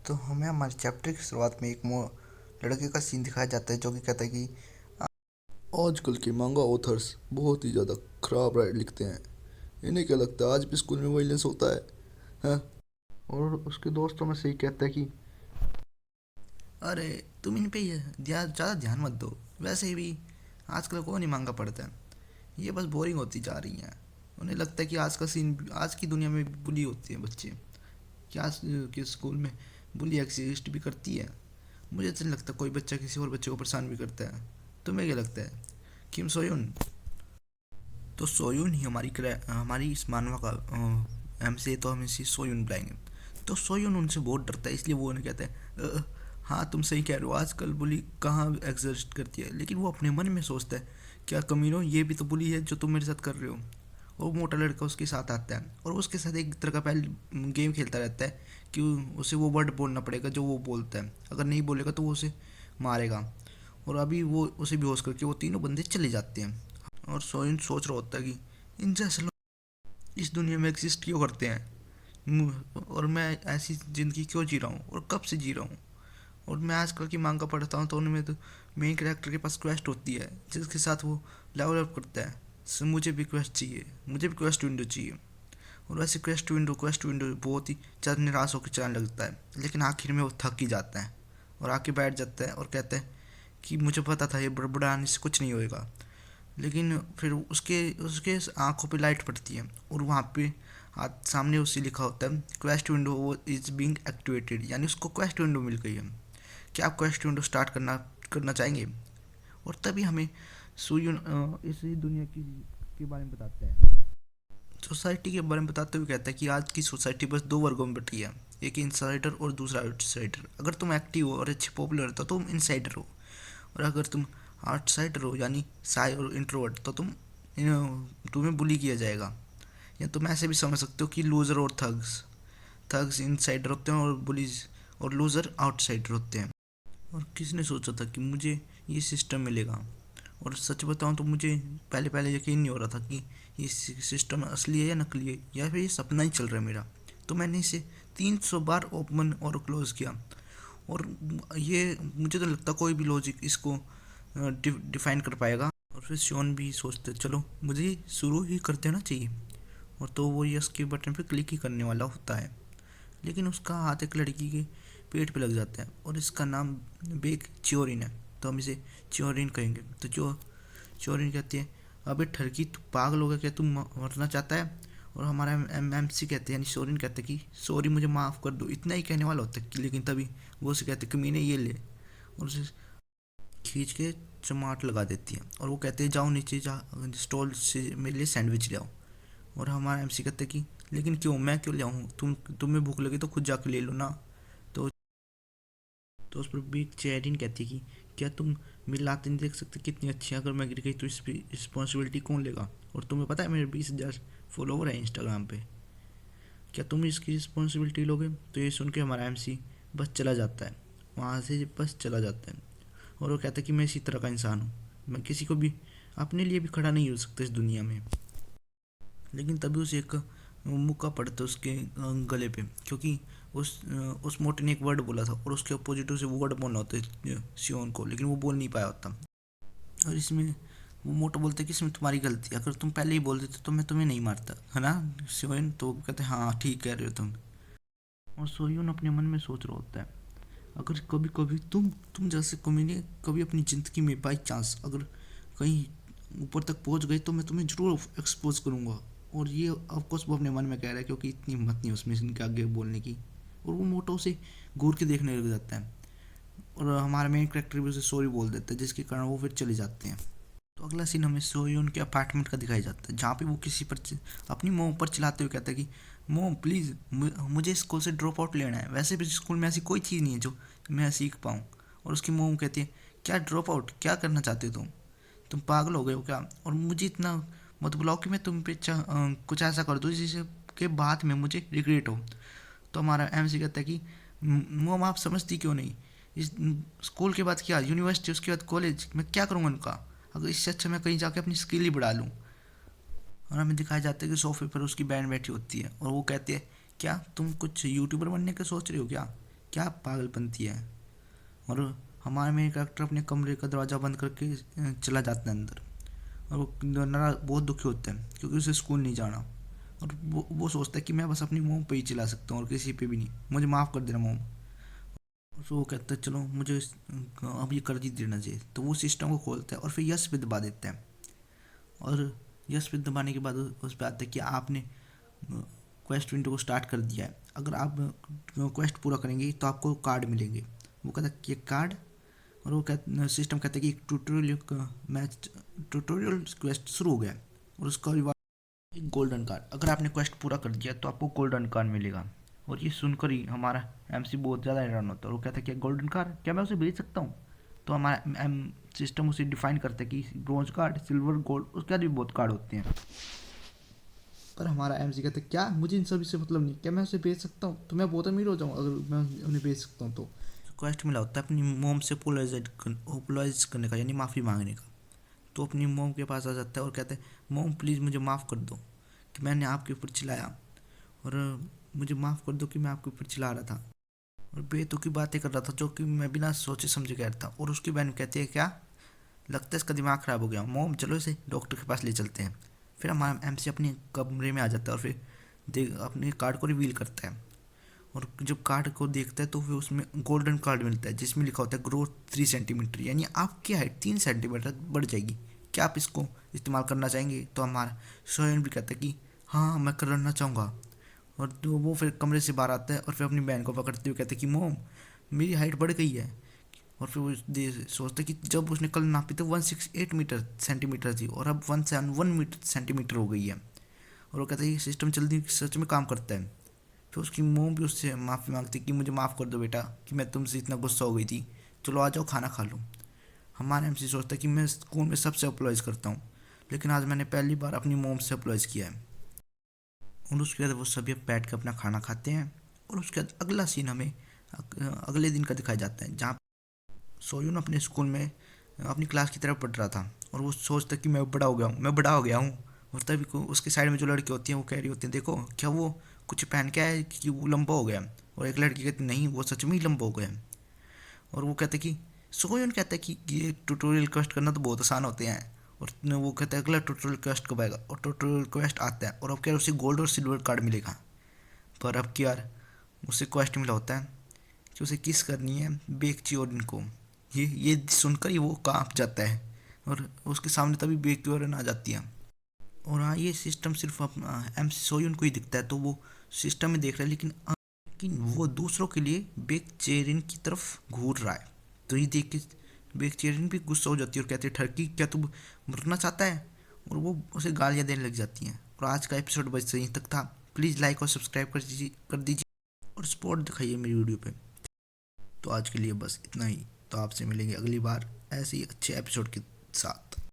तो हमें हमारे चैप्टर की शुरुआत में एक लड़के का सीन दिखाया जाता है जो कि कहता है कि आजकल के मांगा ऑथर्स बहुत ही ज़्यादा खराब राइट लिखते हैं। इन्हें क्या लगता है आज भी स्कूल में वायलेंस होता है? हैं? और उसके दोस्तों में से ही कहता है कि अरे तुम इन पे ये ज़्यादा ध्यान मत दो। वैसे भी आजकल कौन ही मांगा पढ़ता है। ये बस बोरिंग होती जा रही हैं। उन्हें लगता है कि आज की दुनिया में बुली होती है बच्चे। क्या आज के स्कूल में बुली एग्जिस्ट भी करती है? मुझे तो नहीं लगता कोई बच्चा किसी और बच्चे को परेशान भी करता है। तुम्हें क्या लगता है किम सोयुन? तो सोयुन ही हमारी इस मानवा का हमसे तो हम इसे सोयुन बुलाएंगे। तो सोयुन उनसे बहुत डरता है, इसलिए वो उन्हें कहता है हाँ तुम सही कह रहे हो, आजकल बुली कहाँ एग्जिस्ट करती है। लेकिन वो अपने मन में सोचता है क्या कमीनो, ये भी तो बुली है जो तुम मेरे साथ कर रहे हो। और मोटा लड़का उसके साथ आता है और उसके साथ एक तरह का पहले गेम खेलता रहता है कि उसे वो वर्ड बोलना पड़ेगा जो वो बोलता है। अगर नहीं बोलेगा तो वो उसे मारेगा। और अभी वो उसे बेहोश करके वो तीनों बंदे चले जाते हैं। और सोइन सोच रहा होता है कि इन जैसे लोग इस दुनिया में एग्जिस्ट क्यों करते हैं। और मैं ऐसी ज़िंदगी क्यों जी रहा हूँ और कब से जी रहा हूँ। और मैं आजकल की मांगा पढ़ता हूँ तो उनमें तो मेन कैरेक्टर के पास क्वेस्ट होती है जिसके साथ वो लेवल अप करता है। मुझे भी क्वेस्ट चाहिए, मुझे भी क्वेस्ट विंडो चाहिए। और वैसे क्वेस्ट विंडो बहुत ही ज़्यादा निराश होकर चलाने लगता है। लेकिन आखिर में वो थक ही जाता है और आके बैठ जाता है और कहता है कि मुझे पता था ये बड़बड़ाने से कुछ नहीं होएगा। लेकिन फिर उसके उसके आंखों पे लाइट पड़ती है और वहाँ पे हाथ सामने उससे लिखा होता है क्वेस्ट विंडो वो इज़ बीइंग एक्टिवेटेड, यानी उसको क्वेस्ट विंडो मिल गई है। क्या आप क्वेस्ट विंडो स्टार्ट करना करना चाहेंगे? और तभी हमें सुयुन इसी दुनिया की के बारे में बताता है। सोसाइटी के बारे में बताते हुए कहता है कि आज की सोसाइटी बस दो वर्गों में बटी है, एक इनसाइडर और दूसरा आउटसाइडर। अगर तुम एक्टिव हो और अच्छे पॉपुलर हो तो तुम इनसाइडर हो, और अगर तुम आउटसाइडर हो यानी साई और इंट्रोवर्ट तो तुम्हें बुली किया जाएगा। या तुम ऐसे भी समझ सकते हो कि लूज़र और थग्स थग्स इनसाइडर होते हैं और बुलीज और लूज़र आउटसाइडर होते हैं। और किसने सोचा था कि मुझे ये सिस्टम मिलेगा। और सच बताऊं तो मुझे पहले पहले यकीन नहीं हो रहा था कि ये सिस्टम असली है या नकली है या फिर ये सपना ही चल रहा है मेरा। तो मैंने इसे 300 बार ओपन और क्लोज़ किया। और ये मुझे तो लगता कोई भी लॉजिक इसको डिफाइन कर पाएगा। और फिर शॉन भी सोचते चलो मुझे शुरू ही कर देना चाहिए। और तो वो यस के बटन पे क्लिक ही करने वाला होता है। लेकिन उसका हाथ एक लड़की के पेट पे लग जाता है और इसका नाम बेक च्योरिन है। तो हम इसे च्योरिन कहेंगे। तो जो च्योरिन कहती है अबे ठरकी तू पागल हो गया क्या, तू मरना चाहता है। और हमारा एम एम सी कहते हैं यानी शोरिन कहते हैं कि सॉरी मुझे माफ़ कर दो, इतना ही कहने वाला होता है लेकिन तभी वो उसे कहते हैं कि मैंने ये ले। और उसे खींच के चमाट लगा देती है और वो कहते हैं जाओ नीचे जा स्टॉल से मेरे लिए सैंडविच ले आओ। और हमारा एमसी कहता है कि लेकिन क्यों, मैं क्यों ले आऊँ, तुम्हें भूख लगी तो खुद जाके ले लो ना। तो तो उस पर भी चेरिन कहती है कि क्या तुम मेरी लातें नहीं देख सकते कितनी अच्छी है, अगर मैं गिर गई तो इस रिस्पॉन्सिबिलिटी कौन लेगा। और तुम्हें पता है मेरे 20,000 फॉलोवर है इंस्टाग्राम पे, क्या तुम इसकी रिस्पॉन्सिबिलिटी लोगे। तो ये सुन के हमारा एमसी बस चला जाता है, वहाँ से बस चला जाता है। और वो कहता है कि मैं इसी तरह का इंसान हूँ, मैं किसी को भी अपने लिए भी खड़ा नहीं हो सकता इस दुनिया में। लेकिन तभी उसे एक मुक्का पड़ता है उसके गले पे, क्योंकि उस मोटे ने एक वर्ड बोला था और उसके अपोजिट उसे वो वर्ड बोलना होता है सियोन को, लेकिन वो बोल नहीं पाया होता। और इसमें वो मोटा बोलता है कि इसमें तुम्हारी गलती है, अगर तुम पहले ही बोल देते तो मैं तुम्हें नहीं मारता है ना सियोन। तो वो कहते हैं हाँ ठीक कह रहे हो तुम। और सोयून अपने मन में सोच रहा होता है अगर कभी कभी तुम जैसे कमीने कभी अपनी ज़िंदगी में बाई चांस अगर कहीं ऊपर तक पहुंच गए तो मैं तुम्हें ज़रूर एक्सपोज करूंगा। और ये ऑफकोर्स वो अपने मन में कह रहा है क्योंकि इतनी हिम्मत नहीं उसमें इनके आगे बोलने की। और वो मोटो से घूर के देखने लग जाता है और हमारा मेन करेक्टर भी उसे सॉरी बोल देता है जिसके कारण वो फिर चले जाते हैं। तो अगला सीन हमें सोयून के अपार्टमेंट का दिखाया जाता है जहाँ पे वो किसी पर अपनी मोम पर चिल्लाते हुए कहता है कि मोम प्लीज़ मुझे स्कूल से ड्रॉप आउट लेना है, वैसे भी स्कूल में ऐसी कोई चीज़ नहीं है जो मैं सीख पाऊँ। और उसकी मोम कहती है क्या ड्रॉप आउट, क्या करना चाहते हो तुम पागल हो गए हो क्या। और मुझे इतना मत बुलाओ कि मैं तुम पे कुछ ऐसा कर दूँ जिससे के बाद में मुझे रिग्रेट हो। तो हमारा एमसी कहता है कि मोम आप समझती क्यों नहीं, इस स्कूल के बाद क्या यूनिवर्सिटी, उसके बाद कॉलेज, मैं क्या करूँगा उनका, अगर इससे अच्छा मैं कहीं जाके अपनी स्किल ही बढ़ा लूँ। और हमें दिखाया जाता है कि सोफे पर उसकी बहन बैठी होती है और वो कहती है क्या तुम कुछ यूट्यूबर बनने का सोच रहे हो क्या, क्या पागलपंती है। और हमारे मेन कैरेक्टर अपने कमरे का दरवाज़ा बंद करके चला जाता है अंदर। और वो बहुत दुखी होता है क्योंकि उसे स्कूल नहीं जाना। और वो सोचता है कि मैं बस अपनी मोम पे ही चिल्ला सकता हूँ और किसी पे भी नहीं, मुझे माफ़ कर देना मोम। तो वो कहता है चलो मुझे अब ये कर ही देना चाहिए। तो वो सिस्टम को खोलता है और फिर यस पे दबा देता है। और यस पे दबाने के बाद उस पर आता है कि आपने क्वेस्ट विंडो को स्टार्ट कर दिया है, अगर आप क्वेस्ट पूरा करेंगे तो आपको कार्ड मिलेंगे। वो कहता है कि कार्ड। और वो सिस्टम कहता है कि एक ट्यूटोरियल क्वेस्ट शुरू हो गया है और उसका रिवार्ड एक गोल्डन कार्ड, अगर आपने क्वेस्ट पूरा कर दिया तो आपको गोल्डन कार्ड मिलेगा। और ये सुनकर ही हमारा एमसी बहुत ज़्यादा हैरान होता है और वो कहता है कि गोल्डन कार्ड क्या मैं उसे भेज सकता हूँ। तो हमारा सिस्टम उसे डिफाइन करता है कि ब्रॉन्ज कार्ड, सिल्वर, गोल्ड, उसके बाद भी बहुत कार्ड होते हैं। पर हमारा एमसी कहता है क्या मुझे इन सभी से मतलब नहीं, क्या मैं उसे भेज सकता हूँ, तो मैं बहुत अमीर हो जाऊँ अगर मैं उन्हें भेज सकता हूँ। तो क्वेस्ट मिला होता है अपनी मोम से अपोलोजाइज करने का, यानी माफ़ी मांगने का। तो अपनी मोम के पास आ जाता है और कहता है मोम प्लीज़ मुझे माफ़ कर दो कि मैंने आपके ऊपर चिल्लाया, और मुझे माफ़ कर दो कि मैं आपके ऊपर चिल्ला रहा था और बेतुकी बातें कर रहा था जो कि मैं बिना सोचे समझे कह रहा था। और उसकी बहन कहती है क्या लगता है इसका दिमाग ख़राब हो गया, मोम चलो इसे डॉक्टर के पास ले चलते हैं। फिर हमारा एमसी अपने कमरे में आ जाता है और फिर अपने कार्ड को रिवील करता है। और जब कार्ड को देखता है तो फिर उसमें गोल्डन कार्ड मिलता है जिसमें लिखा होता है ग्रोथ 3 सेंटीमीटर, यानी आपकी हाइट 3 सेंटीमीटर बढ़ जाएगी, क्या आप इसको इस्तेमाल करना चाहेंगे। तो हमारा सोयन भी कहता है कि हाँ मैं करना चाहूँगा। और तो वो फिर कमरे से बाहर आता है और फिर अपनी बहन को पकड़ते हुए कहता है कि मोम मेरी हाइट बढ़ गई है। और फिर वो सोचता है कि जब उसने कल नापी तो 168 मीटर सेंटीमीटर थी और अब 171 मीटर सेंटीमीटर हो गई है। और वो कहता है ये सिस्टम जल्दी सच में काम करता है। फिर उसकी मोम भी उससे माफ़ी मांगती कि मुझे माफ़ कर दो बेटा कि मैं तुमसे इतना गुस्सा हो गई थी, चलो आ जाओ खाना खा लो। हमारा एमसी सोचता है कि मैं स्कूल में सबसे अपोलाइज करता हूँ, लेकिन आज मैंने पहली बार अपनी मोम से अपोलाइज किया है। और उसके बाद वो सभी बैठ कर अपना खाना खाते हैं। और उसके बाद अगला सीन हमें अगले दिन का दिखाया जाता है जहाँ सोयून अपने स्कूल में अपनी क्लास की तरफ पढ़ रहा था और वो सोचता कि मैं बड़ा हो गया हूँ, मैं बड़ा हो गया हूँ। और तभी को उसके साइड में जो लड़की होती हैं वो कह रही होती हैं देखो क्या वो कुछ पहन के आया कि वो लंबा हो गया। और एक लड़की कहती नहीं वो सच में ही लंबा हो गया। और वो कहते कि सोयून कहता है कि ये ट्यूटोरियल क्वेस्ट करना तो बहुत आसान होते हैं। और वो कहता है अगला ट्यूटोरियल क्वेस्ट कब आएगा, और ट्यूटोरियल क्वेस्ट आता है और अब क्या उसे गोल्ड और सिल्वर कार्ड मिलेगा। पर अब क्या यार उसे क्वेस्ट मिला होता है कि उसे किस करनी है बेकची और इनको। ये सुनकर ही वो कांप जाता है और उसके सामने तभी बेकची और आ जाती है। और हाँ ये सिस्टम सिर्फ एम सोयून को ही दिखता है तो वो सिस्टम में देख रहा है, लेकिन वो दूसरों के लिए बेक चेरिन की तरफ घूर रहा है। तो ये देख के बेक चेरिन भी गुस्सा हो जाती है और कहती है ठरकी क्या तू मरना चाहता है, और वो उसे गालियाँ देने लग जाती हैं। और आज का एपिसोड बस यहीं तक था। प्लीज़ लाइक और सब्सक्राइब कर दीजिए और सपोर्ट दिखाइए मेरी वीडियो पे। तो आज के लिए बस इतना ही। तो आपसे मिलेंगे अगली बार ऐसे ही अच्छे एपिसोड के साथ।